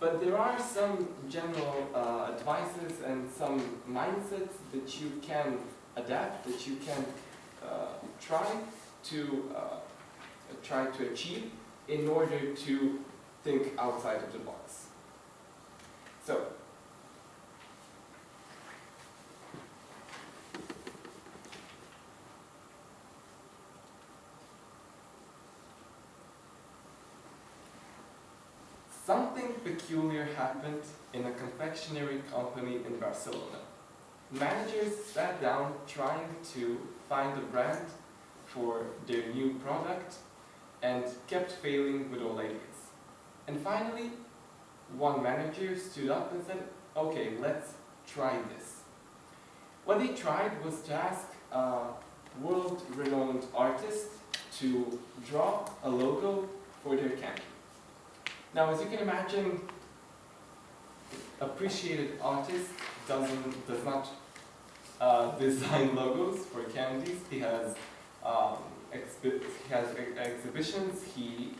But there are some general advices and some mindsets that you can adapt, that you can try to achieve in order to think outside of the box. So, something peculiar happened in a confectionery company in Barcelona. Managers sat down trying to find a brand for their new product and kept failing with all ideas. And finally, one manager stood up and said, okay, let's try this. What they tried was to ask a world-renowned artist to draw a logo for their candy. Now, as you can imagine, appreciated artist does not design logos for candies. He has exhibitions. He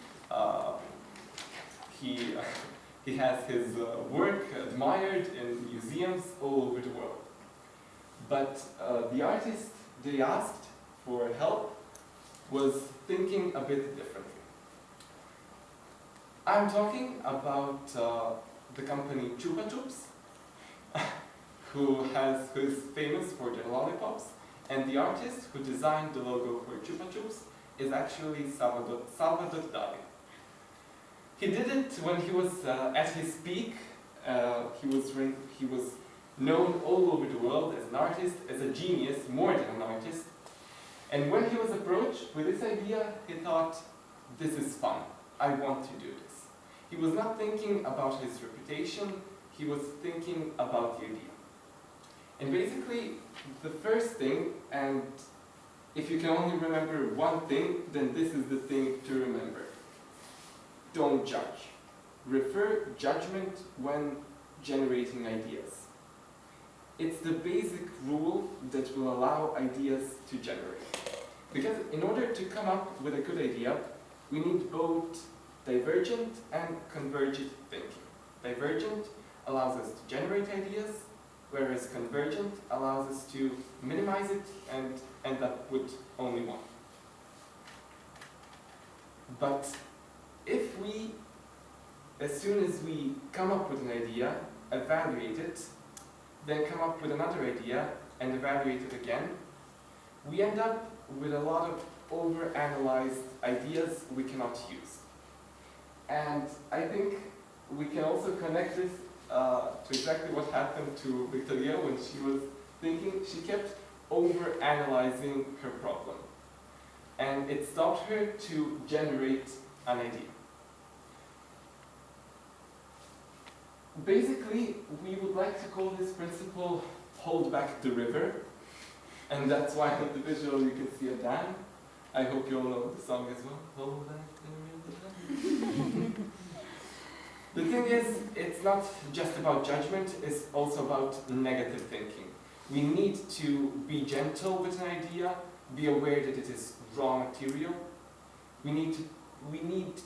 has his work admired in museums all over the world. But the artist they asked for help was thinking a bit differently. I'm talking about the company T4T, who is famous for their lollipops, and the artist who designed the logo for T4T is actually Salvador Dali. He did it when he was at his peak. He was known all over the world as an artist, as a genius, more than an artist. And when he was approached with this idea, he thought, this is fun, I want to do this. He was not thinking about his reputation, he was thinking about the idea. And basically, the first thing, and if you can only remember one thing, then this is the thing to remember. Don't judge. Refer judgment when generating ideas. It's the basic rule that will allow ideas to generate. Because in order to come up with a good idea, we need both divergent and convergent thinking. Divergent allows us to generate ideas, whereas convergent allows us to minimize it and end up with only one. But if we, as soon as we come up with an idea, evaluate it, then come up with another idea and evaluate it again, we end up with a lot of overanalyzed ideas we cannot use. And I think we can also connect this to exactly what happened to Victoria when she was thinking. She kept overanalyzing her problem. And it stopped her to generate an idea. Basically, we would like to call this principle hold back the river. And that's why on the visual you can see a dam. I hope you all know the song as well. Hold back the river. The thing is, it's not just about judgment, it's also about negative thinking. We need to be gentle with an idea, be aware that it is raw material. We need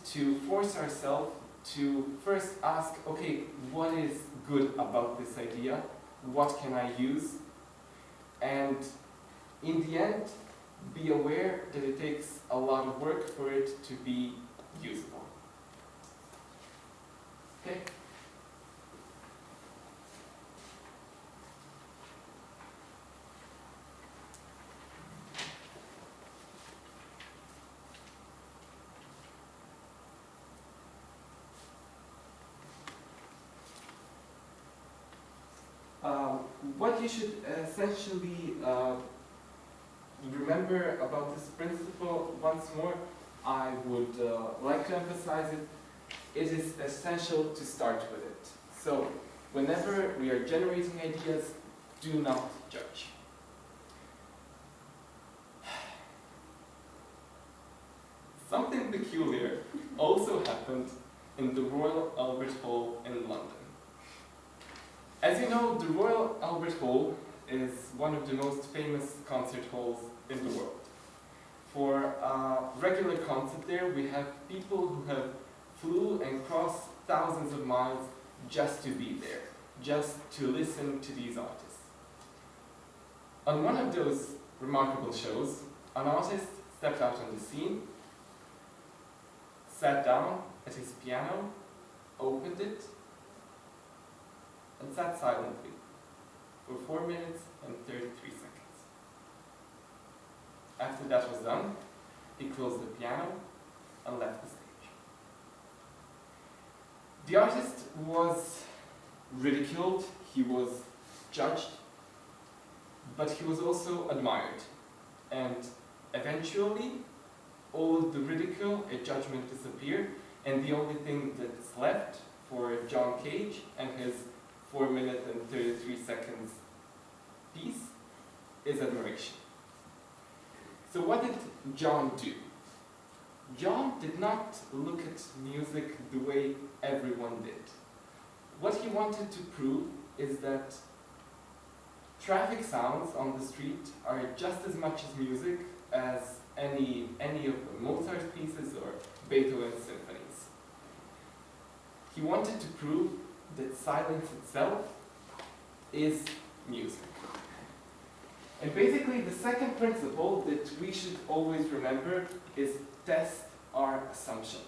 to force ourselves to first ask, okay, what is good about this idea? What can I use? And in the end, be aware that it takes a lot of work for it to be usable. Okay? What you should essentially remember about this principle, once more, I would like to emphasize it. It is essential to start with it. So, whenever we are generating ideas, do not judge. Something peculiar also happened in the Royal Albert Hall in London. As you know, the Royal Albert Hall is one of the most famous concert halls in the world. For a regular concert there, we have people who have flew and crossed thousands of miles just to be there, just to listen to these artists. On one of those remarkable shows, an artist stepped out on the scene, sat down at his piano, opened it, and sat silently for 4 minutes and 33 seconds. After that was done, he closed the piano and left the stage. The artist was ridiculed, he was judged, but he was also admired. And eventually, all the ridicule and judgment disappeared, and the only thing that's left for John Cage and his 4 minute and 33 seconds piece is admiration. So what did John do? John did not look at music the way everyone did. What he wanted to prove is that traffic sounds on the street are just as much as music as any of the Mozart pieces or Beethoven symphonies. He wanted to prove that silence itself is music. And basically the second principle that we should always remember is test our assumptions.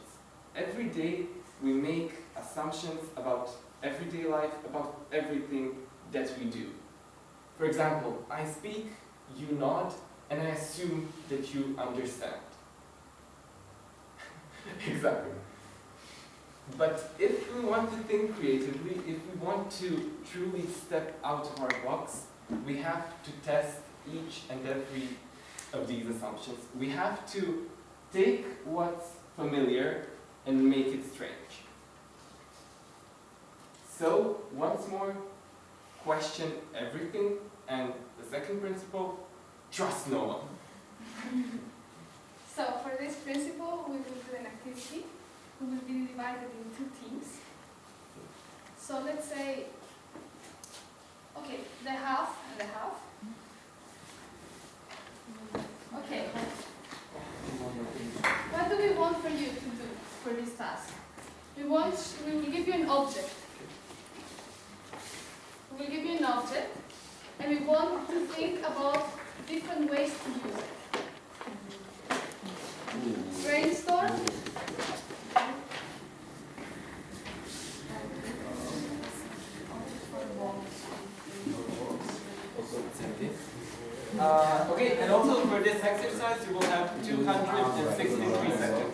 Every day we make assumptions about everyday life, about everything that we do. For example, I speak, you nod, and I assume that you understand. Exactly. But if we want to think creatively, if we want to truly step out of our box, we have to test each and every of these assumptions. We have to take what's familiar and make it strange. So, once more, question everything, and the second principle, trust no one. So for this principle, we will do an activity. We will be divided in 2 teams. So let's say, okay, the half and the half. Okay. What do we want for you to do for this task? We will give you an object. We will give you an object, and we want to think about different ways to use it. Brainstorm. Okay, and also for this exercise you will have 263 seconds.